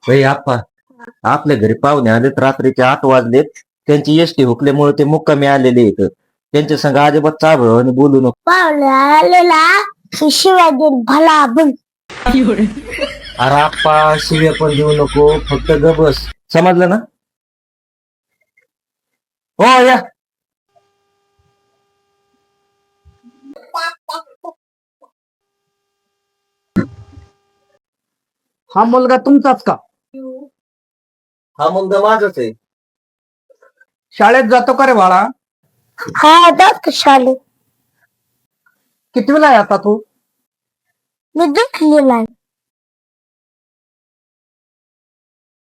आप्पा, आपल्या घरी पाहुणे आलेत, रात्रीचे 8 वाजलेत. त्यांची एसटी हुकल्यामुळे ते मुक्कामी आलेले आहेत. त्यांच्या संग अजिबात चाभळ बोलू नको. पाहुणे आलेला शिवाय देईन भला बन. अरे आप्पा, शिव्या पण देऊ नको, फक्त ग बस. समजलं ना? हो या. हा मुलगा तुमचाच का? हा मुलगा माझाच आहे. शाळेत जातो का रे बाळा? हा जात शाले. कितवीला आहे आता तू? मी दुखलेला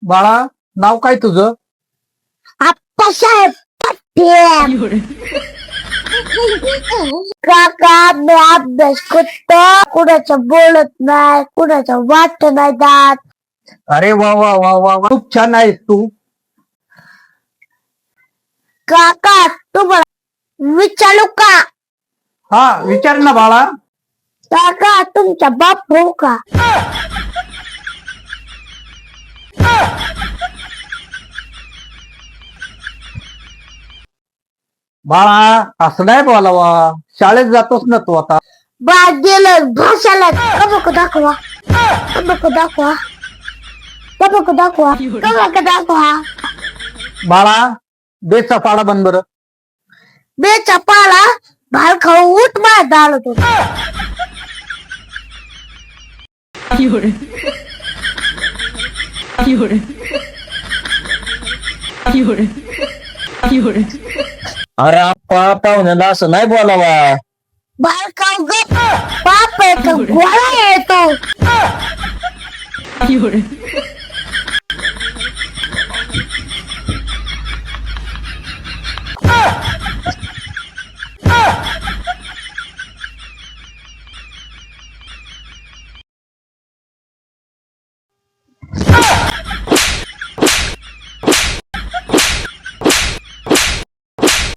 बाळा, नाव काय तुझं? आप्पासाहेब पटेल. काका मी अभ्यास करतो, कुणाचं बोलत नाही, कुणाचं वाट नाही जात. अरे वा वा वा वा वा, खूप छान आहेस तू. काका तुम्हाला विचारू का? हा विचार ना बाळा. काका तुमचा बाप हो का? बाळा, असं नाही बोलावा. शाळेत जातोस ना तू आता. बा गेलं भाषाला कबक दाखवा, कबक दाखवा, कबक दाखवा, कबक दाखवा. बाळा, बेचा पाडा बन बरं. बेचा पाला भाल खाऊ उठ मा दाल तो. अरे आप्पा, पाहुण्याला असं नाही बोलावा. भाल खाऊ ग बाप आहे का गोळा येतो.